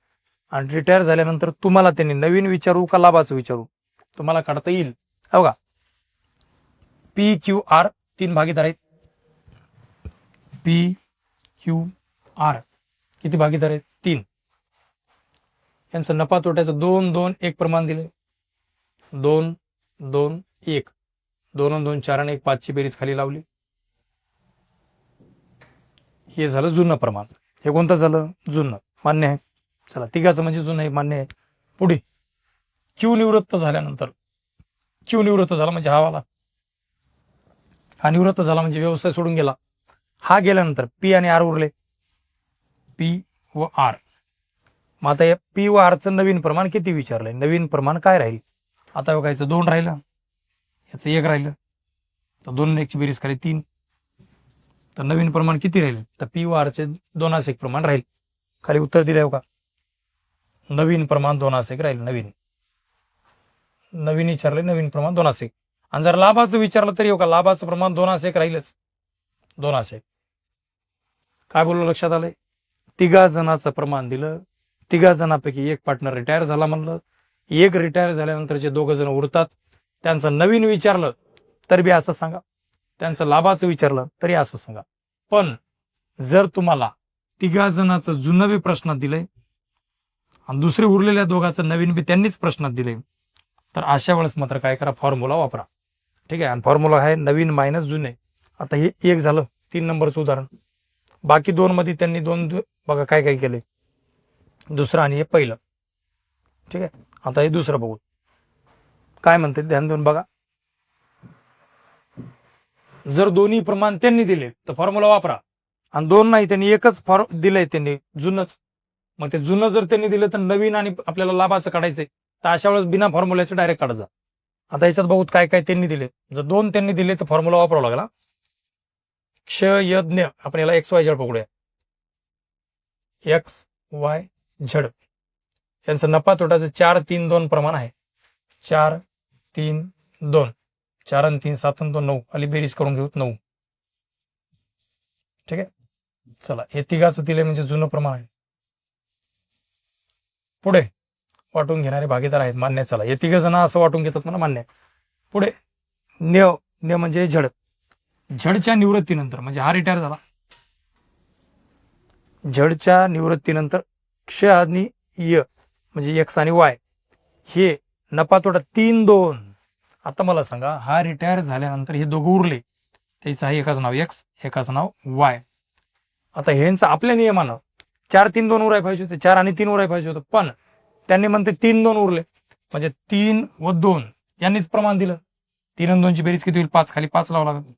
B: आणि रिटायर झाल्यानंतर तुम्हाला त्यांनी नवीन विचारू का लाभाचं विचारू, तुम्हाला काढता येईल. हो का, पी क्यू आर 3 भागीदार आहेत, पी क्यू आर किती भागीदार आहेत, 3. यांचं नफा तोट्याचं 2-2-1 प्रमाण दिले, 2-2-1, 2-2 4 आणि 1 5 ची बेरीज खाली लावली, हे झालं जुनं प्रमाण. हे कोणतं झालं, जुनं, मान्य आहे. चला, 3 म्हणजे जुनं आहे, मान्य आहे. पुढे क्यू निवृत्त झाल्यानंतर, क्यू निवृत्त झाला म्हणजे हा वाला, हा निवृत्त झाला म्हणजे व्यवसाय सोडून गेला. हा गेल्यानंतर पी आणि आर उरले, पी व आर. मग आता या पी व आरचं नवीन प्रमाण किती विचारलंय, नवीन प्रमाण काय राहील. आता बघायचं 2 राहिलं, याचं 1 राहिलं, तर 2 आणि 1 ची बेरीज खाली 3, तर नवीन प्रमाण किती राहील, तर पी व आरचे 2-1 प्रमाण राहील. खाली उत्तर दिले हो का, नवीन प्रमाण 2-1 राहील. नवीन विचारले, नवीन प्रमाण 2-1. आणि जर लाभाचं विचारलं तरी हो का, लाभाचं प्रमाण 2-1 राहीलच, 2-1. काय बोललो लक्षात आलंय, 3 जणांचं प्रमाण दिलं, 3 जणांपैकी एक पार्टनर रिटायर झाला म्हणलं, एक रिटायर झाल्यानंतर जे 2 जण उरतात त्यांचं नवीन विचारलं तर बी असं सांगा, त्यांचं लाभाचं विचारलं तरी असं सांगा. पण जर तुम्हाला 3 जणांचं जुनं बी प्रश्नात दिलंय आणि दुसरे उरलेल्या 2 नवीन बी त्यांनीच प्रश्नात दिले तर अशा वेळेस मात्र काय करा, फॉर्म्युला वापरा. ठीक आहे, आणि फॉर्म्युला आहे नवीन मायनस जुने. आता हे 1 झालं 3 नंबरचं उदाहरण. बाकी 2 मध्ये त्यांनी 2 बघा काय काय केले, दुसरं आणि हे पहिलं. ठीक आहे, आता हे दुसरं बघू काय म्हणते, ध्यान देऊन बघा. जर दोन्ही प्रमाण त्यांनी दिले तर फॉर्म्युला वापरा, आणि 2 नाही त्यांनी एकच दिलंय त्यांनी जुनच, मग ते जुनं जर त्यांनी दिलं तर नवीन आणि आपल्याला लाभाचं काढायचंय, तर अशा वेळेस बिना फॉर्म्युल्याचं डायरेक्ट काढा. आता याच्यात बघू काय काय त्यांनी दिले. जर 2 त्यांनी दिले तर फॉर्म्युला वापरावा लागला. क्ष यज्ञ, आपण याला XYZ पकडूया, XYZ यांचं नफा तोट्याचं 4-3-2 प्रमाण आहे, 4-3-2, 4 आणि 3 7 आणि 2 9, आली बेरीज करून घेऊ 9. ठीक आहे, चला हे तिघाचं दिले म्हणजे जुनं प्रमाण आहे. पुढे वाटून घेणारे भागीदार आहेत, मान्य. चला हे तिघ जण असं वाटून घेतात मला मान्य. पुढे न म्हणजे झड. झडच्या निवृत्तीनंतर म्हणजे हा रिटायर झाला. झडच्या निवृत्तीनंतर क्ष आणि य म्हणजे एक्स आणि वाय हे नफा तोटा 3-2. आता मला सांगा हा रिटायर झाल्यानंतर हे दोघं उरले, त्याचं आहे एकाचं नाव एक्स एकाचं नाव वाय. आता ह्यांचं आपल्या नियमानं 4-3-2 उराय पाहिजे होते, 4 आणि 3 उराय पाहिजे होतं, पण त्यांनी म्हणते 3-2 उरले म्हणजे 3 व 2 यांनीच प्रमाण दिलं. 3 आणि 2 ची बेरीज किती होईल? 5. खाली 5 लावा लागेल.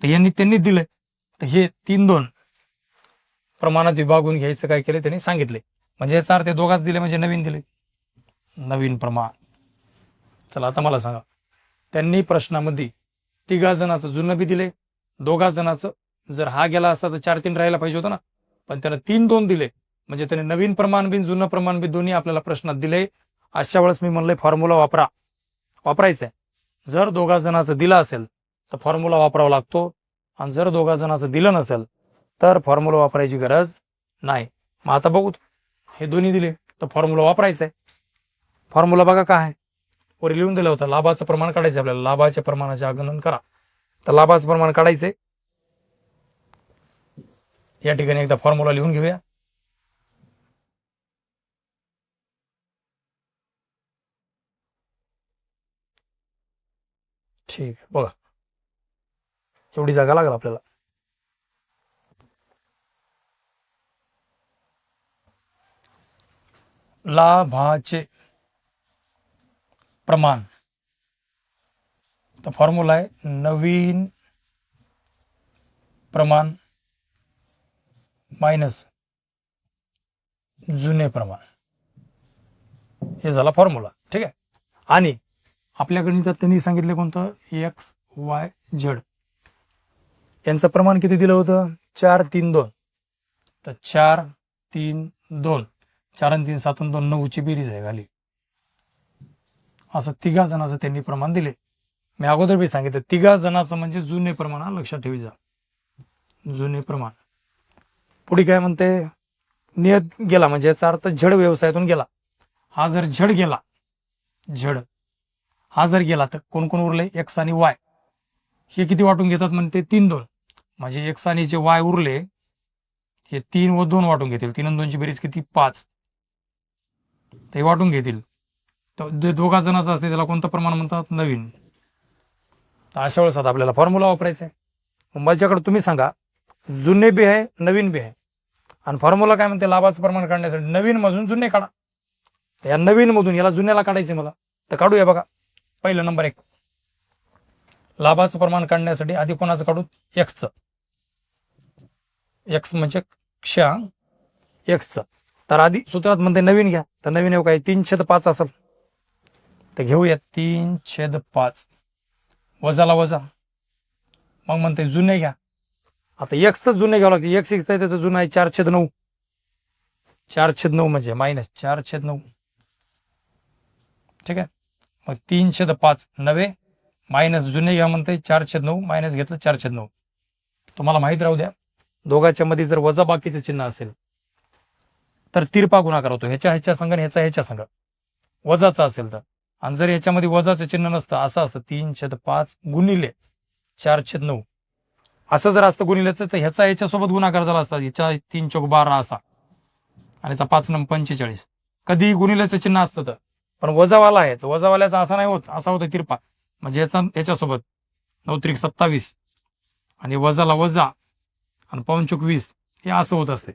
B: तर त्यांनी दिलंय, तर हे 3-2 प्रमाणात विभागून घ्यायचं काय केलं त्यांनी सांगितले. म्हणजे याचा अर्थ दोघांच दिले म्हणजे नवीन दिले, नवीन प्रमाण. चला आता मला सांगा त्यांनी प्रश्नामध्ये तिघा जणांचं जुनं बी दिले, दोघा जणांचं. जर हा गेला असता तर 4-3 राहायला पाहिजे होतं ना, पण त्यानं 3-2 दिले म्हणजे त्याने नवीन प्रमाण बी जुनं प्रमाण बी दोन्ही आपल्याला प्रश्नात दिले. अशा वेळेस मी म्हणलंय फॉर्म्युला वापरायचा आहे. जर दोघा जणांचं दिलं असेल तर फॉर्म्युला वापरावा लागतो, आणि जर दोघा जणांचं दिलं नसेल तर फॉर्म्युला वापरायची गरज नाही. मग आता बघू, हे दोन्ही दिले तर फॉर्म्युला वापरायचा आहे. फॉर्म्युला बघा काय आहे, वर लिहून दिलं होतं. लाभाचं प्रमाण काढायचं आपल्याला, लाभाच्या प्रमाणाचे आगमन करा. तर लाभाचं प्रमाण काढायचंय. या ठिकाणी एकदा फॉर्म्युला लिहून घेऊया. ठीक आहे, बघा एवढी जागा लागेल आपल्याला. लाभाचे प्रमाण, तर फॉर्म्युला आहे नवीन प्रमाण मायनस जुने प्रमाण. हे झाला फॉर्म्युला. ठीक आहे. आणि आपल्या गणितात त्यांनी सांगितले कोणतं? X Y Z. यांचं प्रमाण किती दिलं होतं? 4-3-2. तर 4-3-2, 4 आणि 3 7 आणि 2 9 ची बेरीज आहे खाली. असं तिघा जणांचं त्यांनी प्रमाण दिले. मी अगोदर बी सांगितलं तिघा जणांचं म्हणजे जुने प्रमाण, लक्षात ठेवी जा, जुने प्रमाण. पुढे काय म्हणते? नियत गेला म्हणजे याचा अर्थ झड व्यवसायातून गेला. हा जर झड गेला, हा जर गेला तर कोण कोण उरले? एक्स आणि वाय. हे किती वाटून घेतात म्हणते? 3-2. म्हणजे एक्स आणि जे वाय उरले हे 3 व 2 वाटून घेतील. 3 आणि 2 ची बेरीज किती? 5. ते वाटून घेतील. तर दोघा जणांचं असते त्याला कोणतं प्रमाण म्हणतात? नवीन. तर अशा वेळेस आता आपल्याला फॉर्म्युला वापरायचा आहे. माझ्याकडे तुम्ही सांगा जुने बी आहे नवीन बी आहे, आणि फॉर्म्युला काय म्हणते? लाभाचं प्रमाण काढण्यासाठी नवीन मधून जुने काढा. या नवीन मधून याला जुन्याला काढायचे मला, तर काढूया. बघा पहिलं नंबर 1, लाभाचं प्रमाण काढण्यासाठी आधी कोणाचं काढू? एक्सचं. एक्स म्हणजे क्ष एक्सचं. तर आधी सूत्रात म्हणते नवीन घ्या, तर नवीन येऊ काय? 3/5 असेल, तर घेऊया 3/5. वजाला वजा, मग म्हणते जुने घ्या. आता एक्सच जुने घ्यावं लागते. एक्स आहे त्याचं जुनं आहे 4/9. 4/9 म्हणजे मायनस 4/9. ठीक आहे. मग 3/5 नवे मायनस जुने घ्या म्हणते 4/9, मायनस घेतलं 4/9. तुम्हाला माहित राहू द्या, दोघांच्या मध्ये जर वजा बाकीचं चिन्ह असेल तर तिरपा गुणाकार होतो. ह्याच्या संघ आणि ह्याच्या संघ वजाचा असेल तर. आणि जर याच्यामध्ये वजाचं चिन्ह नसतं, असं असतं 3/5 गुणिले 4/9. असं जर असतं गुणिल्याचं तर ह्याचा याच्यासोबत गुणाकार झाला असता. ह्याच्या 3 चौक 12 असा, आणि याचा 5 नम 45. कधी गुणिल्याचं चिन्ह असतं तर. पण वजावाला आहे तर वजावाल्याचा असा नाही होत, असा होतं तिरपा. म्हणजे याच्यासोबत 9 त्रिक 27 आणि वजाला वजा आणि 5 चौक 20 हे असं होत असते.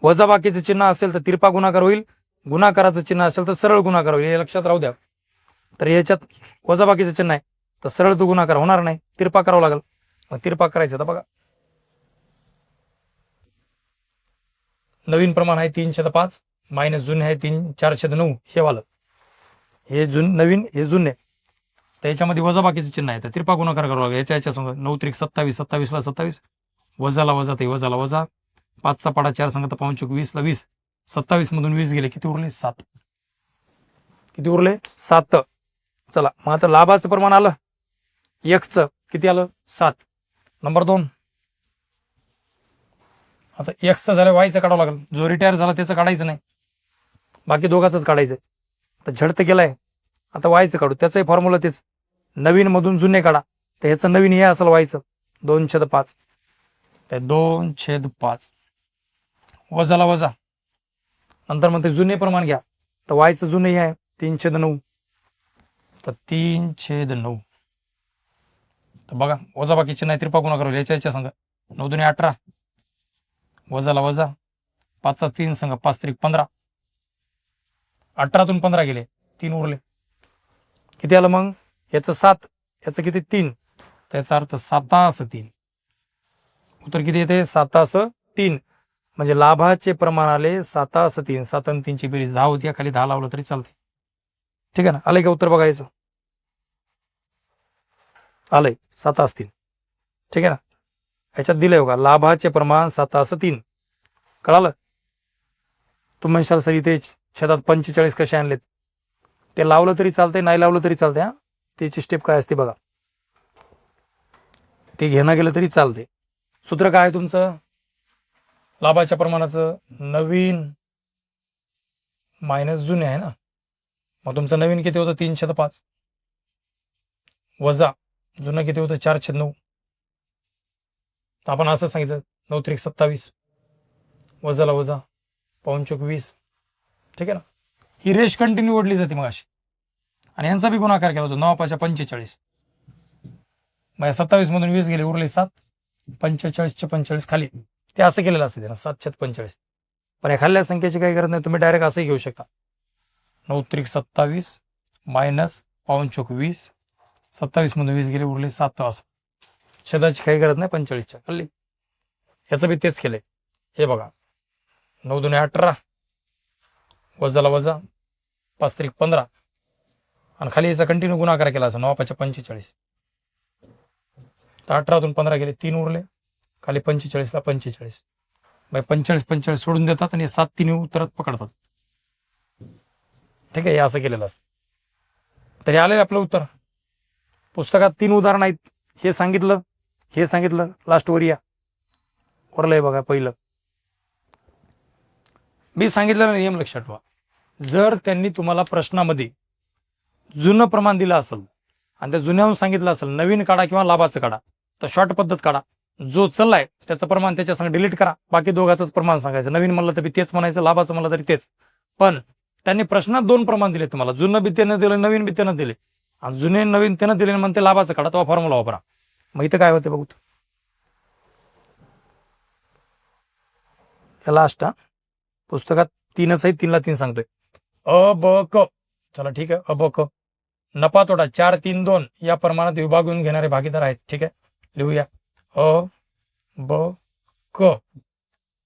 B: वजा बाकीचं चिन्ह असेल तर तिरपा गुणाकार होईल, गुणाकाराचं चिन्ह असेल तर सरळ गुणाकार होईल. हे लक्षात राहू द्या. तर याच्यात वजा बाकीचं चिन्ह आहे तर सरळ तो गुणाकार होणार नाही, तिरपा करावा लागेल. मग तिरपा करायचं तर बघा, नवीन प्रमाण आहे 3/5 मायनस जुने आहे 4/9. हे वालं हे नवीन, हे जुने. तर याच्यामध्ये वजा बाकीचं चिन्ह आहे तर तिरपा गुणाकार करावा लागेल. याच्या संग 9 त्रिक 27, 27 ला 27, वजाला वजा ते वजाला वजा, 5चा पाडा 4 सांगता 5 चौक 20 ला 20, 27 मधून 20 गेले, किती उरले? 7. किती उरले? 7. चला मग आता लाभाचं प्रमाण आलं एक्सचं किती आलं? 7. नंबर 2 आता एक्सचं झालं वायचं काढावं लागेल. जो रिटायर झाला त्याचं काढायचं नाही, बाकी दोघांच काढायचं. तर झडत गेलाय, आता वायचं काढू. त्याचाही फॉर्म्युला तेच, नवीन मधून जुने काढा. तर ह्याचं नवीन हे असेल वायचं 2/5. तर 2/5 वजाला वजा, नंतर मग ते जुने प्रमाण घ्या. तर वायचं जुने हे आहे 3/9. तर 3/9. तर बघा वजा बाकीचे नाही, त्रिपा गुणाकार होईल याच्या संघ. 9 दुने 18, वजाला वजा, 5चा 3 संघ, 5 त्रिक 15. 18तून 15 गेले, 3 उरले. किती आलं मग? याचं 7, याचं किती 3. त्याचा अर्थ 7/3. उत्तर किती येते? 7/3. म्हणजे लाभाचे प्रमाण आले 7/3. 7 आणि 3 ची बेरीज 10 होती, खाली 10 लावलं तरी चालते. ठीक आहे ना? आलंय का उत्तर बघायचं? आलंय 7/3. ठीक आहे ना? ह्याच्यात दिलंय बघा, लाभाचे प्रमाण 7/3. कळालं? तुम्ही म्हणशाल सर इथे छेदात 45 कसे आणलेत? ते लावलं तरी चालतंय, नाही लावलं तरी चालतंय. हा, त्याची स्टेप काय असते बघा, ते घेणं गेलं तरी चालते. सूत्र काय आहे तुमचं? लाभाच्या प्रमाणाचं नवीन मायनस जुने आहे ना. मग तुमचं नवीन किती होतं? 3/5 वजा जुनं किती होतं? 4/9. तर आपण असं सांगितलं 9 त्रिक 27, वजाला वजा, 5/20. ठीक आहे ना? ही रेष कंटिन्यू ओढली जाते मग अशी. आणि यांचा बी गुणाकार केला होता 9×5 45. मग 27 मधून 20 गेले, उरले 7. 45चे 45 खाली. ते असं केलेलं असते ना 7/45. पण या खाल्ल्या संख्येची काही गरज नाही, तुम्ही डायरेक्ट असंही घेऊ शकता. 9 त्रिक 27 मायनस 5/20. 27 मधून 20 गेले, उरले 7. असं छेदाची काही गरज नाही 45च्या खाल्ली. याचं बी तेच केलंय. हे बघा, 9 दुने 18, वजाला वजा, 5 त्रिक 15. आणि खाली याचा कंटिन्यू गुणाकार केला असं 9×5 45. तर 18तून 15 गेले, 3 उरले, खाली 45ला 45. 45 सोडून देतात आणि 7 3 उत्तरात पकडतात. ठीक आहे, हे असं केलेलं असतं. तरी आले आपलं उत्तर. पुस्तकात 3 उदाहरण आहेत. हे सांगितलं लास्ट वर या, वरलंय बघा पहिलं. मी सांगितलेला नियम लक्षात ठेवा. जर त्यांनी तुम्हाला प्रश्नामध्ये जुनं प्रमाण दिलं असेल आणि त्या जुन्याहून सांगितलं असेल नवीन काढा किंवा लाभाचं काढा, तर शॉर्ट पद्धत काढा. जो चाललाय त्याचं प्रमाण त्याच्या संग डिलीट करा, बाकी दोघांचंच प्रमाण सांगायचं. नवीन म्हणलं तरी तेच म्हणायचं, लाभाचं म्हणलं तरी तेच. पण त्यांनी प्रश्नात 2 प्रमाण दिले तुम्हाला, जुनं बी त्यानं दिलं, नवीन बी त्यानं दिले. आणि जुने नवीन त्यानं दिले म्हणते लाभाचं काढा, तो फॉर्म्युला वापरा. मग इथं काय होते बघू, या लास्ट पुस्तकात 3च आहे, 3ला 3 सांगतोय. अ ब क. चला ठीक आहे, अ ब क. नफा तोटा 4 3 2 या प्रमाणात विभागून घेणारे भागीदार आहेत. ठीक आहे, लिहूया. अ ब क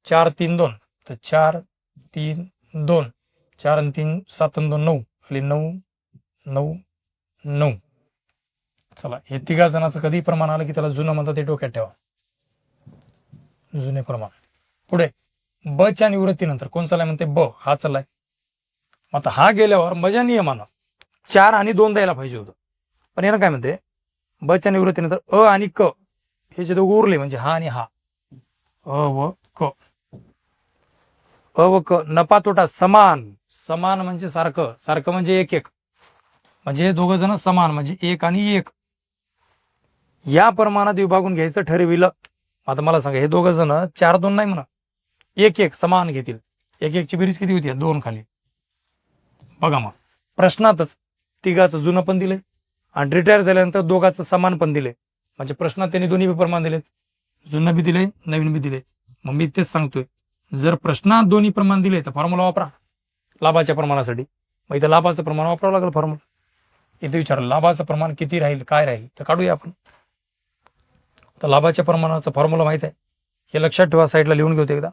B: 4 3 2. तर 4 3 2, 4 आणि 3 7 आणि 2 9, खाली 9 9 9. चला, हे 3 जणांचं कधी प्रमाण आलं की त्याला जुनं म्हणतात, ते डोक्यात ठेवा, जुने प्रमाण. पुढे ब च्या निवृत्तीनंतर कोण चाललाय म्हणते? ब हा चाललाय. आता हा गेल्यावर मजा नियमानं 4 आणि 2 द्यायला पाहिजे होतं. पण यानं काय म्हणते? ब च्या निवृत्तीनंतर अ आणि क हे जे दोघं उरले, म्हणजे हा आणि हा, अ व क. अ व क नफा तोटा समान. समान म्हणजे सारखं, सारखं म्हणजे 1 1. म्हणजे हे दोघं जण समान, म्हणजे 1 आणि 1 या प्रमाणात विभागून घ्यायचं ठरविलं. आता मला सांगा, हे दोघं जण 4 2 नाही म्हणा, 1 1 समान घेतील. 1 1 ची बेरीज किती होती? 2 खाली. बघा मग प्रश्नातच तिघाचं जुनं पण दिले आणि रिटायर झाल्यानंतर दोघांचं समान पण दिले. म्हणजे प्रश्नात त्यांनी दोन्ही प्रमाण दिलेत, जुनं बी दिले, नवीन बी दिले. मग मी तेच सांगतोय, जर प्रश्नात दोन्ही प्रमाण दिले तर फॉर्म्युला वापरा लाभाच्या प्रमाणासाठी. मग इथं लाभाचं प्रमाण वापरावं लागेल फॉर्म्युला. इथे विचारलं लाभाचं प्रमाण किती राहील, काय राहील, तर काढूया आपण. तर लाभाच्या प्रमाणाचा फॉर्म्युला माहित आहे, हे लक्षात ठेवा, साईडला लिहून घेऊ एकदा.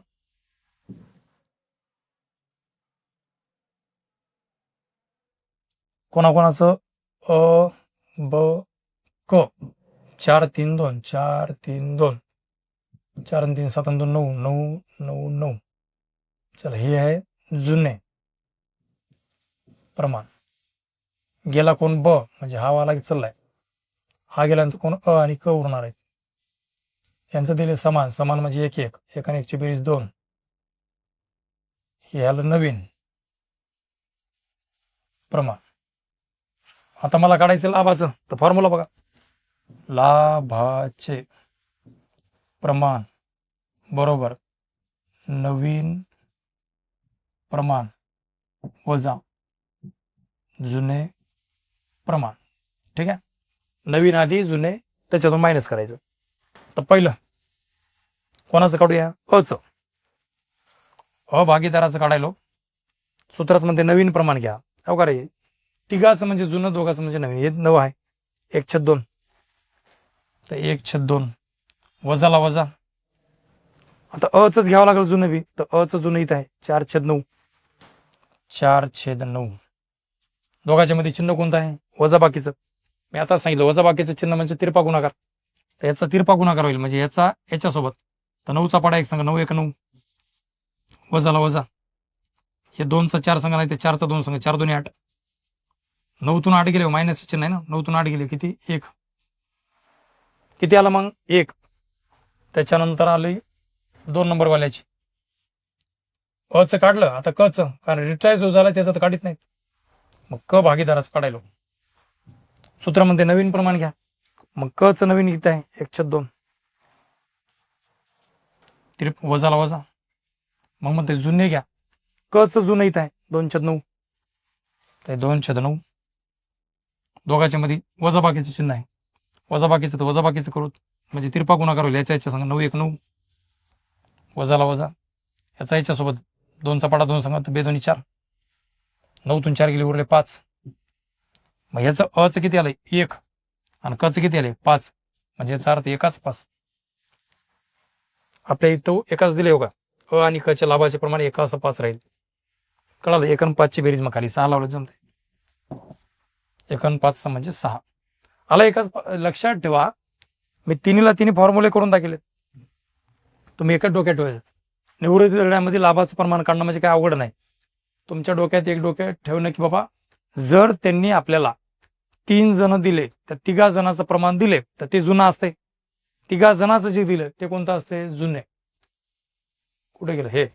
B: कोणाकोणाचं? अ ब क 4 3 2, 4 3 2, 4 आणि 3 7 आणि 2 9 9 9 9. चला, हे आहे जुने प्रमाण. गेला कोण? ब, म्हणजे हा वाला चाललाय. हा गेल्यानंतर कोण? अ आणि क उरणार आहेत. यांचं दिले समान, समान म्हणजे एक एक, एक आणि एकची बेरीज 2. हे आलं नवीन प्रमाण. आता मला काढायचं लाभाचं, तर फॉर्म्युला बघा. लाभाचे प्रमाण बरोबर नवीन प्रमाण वजा जुने प्रमाण. ठीक आहे, नवीन आधी जुने त्याच्यातून मायनस करायचं. तर पहिलं कोणाचं काढूया? अचं. अभागीदाराचं काढायलो. सूत्रात म्हणते नवीन प्रमाण घ्या. हो का रे, तिघाचं म्हणजे जुनं, दोघाचं म्हणजे नवीन. हे 9 आहे, 1/2. तर 1/2 वजाला वजा. आता अच घ्यावं लागेल जुनं बी, तर अचं जुनं इथं आहे 4/9. 4/9. दोघांच्या मध्ये चिन्ह कोणतं आहे? वजा बाकीचं. मी आता सांगितलं वजा बाकीचं चिन्ह म्हणजे तिरपा गुणाकार. तर याचा तिरपा गुणाकार होईल म्हणजे याचा याच्यासोबत. तर 9चा पाडा 1 संग, 9 1 9. वजाला वजा. हे 2चा 4 संग नाही, ते 4चा 2 संग, 4 2 8. 9तून 8 गेले, मायनस चिन्ह आहे ना, 9तून 8 गेले किती? 1. किती आला मग? 1. त्याच्यानंतर आली 2 नंबर वाल्याची. अचं काढलं, आता कचं, कारण रिटायर जो झाला त्याचं तर काढत नाही. मग क भागीदाराच काढायलो. सूत्र म्हणते नवीन प्रमाण घ्या. मग कच नवीन किती आहे? 1/2. वजाला वजा. मग म्हणते जुने घ्या. कच जुनं इथं आहे 2/9. तर 2/9. दोघांच्या मध्ये वजा बाकीचं चिन्ह आहे. वजा बाकीचं तर वजा बाकीचं करू, म्हणजे तिरपा गुणाकार होईल. याच्या संग 9 1 9. वजाला वजा. याचा याच्यासोबत 2चा पाडा 2 संग, 2 2 4. 9तून 4 गेले, उरले 5. मग याचं अचं किती आलंय? 1. आणि कचं किती आले? 5. म्हणजे याचा अर्थ एकाच 5. आपल्या इथं एकाच दिले हो का? अ आणि कच्या लाभाचे प्रमाण एका असं 5 राहील. कळालं? 1 आणि 5ची बेरीज मग खाली 6 लावलं जमते. 1 आणि 5 म्हणजे 6 आला. एकाच लक्षात ठेवा, मी तिन्हीला तिन्ही फॉर्म्युले करून दाखवले. तुम्ही एकच डोक्यात ठेवायचं. निवृत्ती दरामध्ये लाभाचं प्रमाण काढणं म्हणजे काय अवघड नाही. तुमच्या डोक्यात एक डोक्यात ठेवणं की बाबा जर त्यांनी आपल्याला 3 जण दिले, तर 3 जणांचं प्रमाण दिले, तर ते जुनं असते. 3 जणांचं जे दिलं ते कोणतं असते? जुने. कुठे गेलं हे?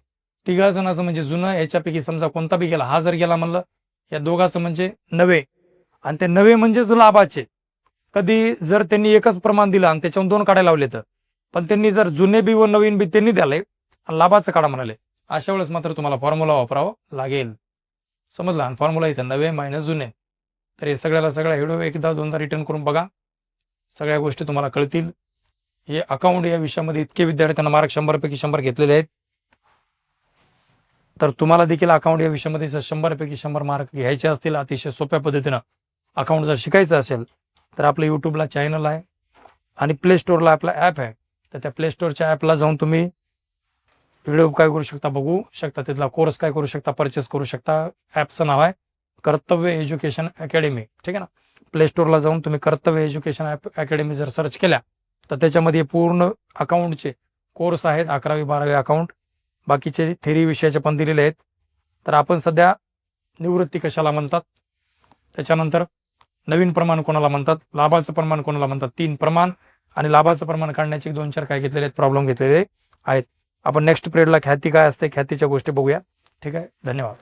B: 3 जणांचं म्हणजे जुनं. याच्यापैकी समजा कोणता बी गेला, हा जर गेला म्हणलं, या दोघांचं म्हणजे नवे, आणि ते नवे म्हणजेच लाभाचे. कधी जर त्यांनी एकच प्रमाण दिलं आणि त्याच्यावर 2 काढायला लावले, तर पण त्यांनी जर जुने बी व नवीन बी त्यांनी द्याले आणि लाभाचं काढा म्हणाले, अशा वेळेस मात्र तुम्हाला फॉर्म्युला वापरावा लागेल. समजला? आणि फॉर्म्युला इथं नवे मायनस जुने. तर हे सगळा व्हिडिओ एकदा दोनदा रिटर्न करून बघा, सगळ्या गोष्टी तुम्हाला कळतील. हे अकाउंट या विषयामध्ये इतके विद्यार्थ्यांना मार्क 100 पैकी 100 घेतलेले आहेत. तर तुम्हाला देखील अकाउंट या विषयामध्ये 100 पैकी 100 मार्क घ्यायचे असतील, अतिशय सोप्या पद्धतीनं अकाउंट जर शिकायचं असेल, तर आपलं युट्यूबला चॅनल आहे आणि प्ले स्टोअरला आपला ॲप आहे. तर त्या प्ले स्टोअरच्या ॲपला जाऊन तुम्ही व्हिडिओ काय करू शकता, बघू शकता, तिथला कोर्स काय करू शकता, परचेस करू शकता. ॲपचं नाव आहे कर्तव्य एज्युकेशन अकॅडमी. ठीक आहे ना? प्ले स्टोअरला जाऊन तुम्ही कर्तव्य एज्युकेशन अकॅडमी जर सर्च केल्या, तर त्याच्यामध्ये पूर्ण अकाउंटचे कोर्स आहेत. 11वी 12वी अकाउंट, बाकीचे थेरी विषयाचे पण दिलेले आहेत. तर आपण सध्या निवृत्ती कशाला म्हणतात, त्याच्यानंतर नवीन प्रमाण कोणाला म्हणतात, लाभाचं प्रमाण कोणाला म्हणतात, 3 प्रमाण आणि लाभाचं प्रमाण काढण्याचे 2-4 काय घेतलेले आहेत, प्रॉब्लेम घेतलेले आहेत. आपण नेक्स्ट पिरियडला ख्याती काय असते, ख्यातीच्या गोष्टी बघूया. ठीक आहे, धन्यवाद.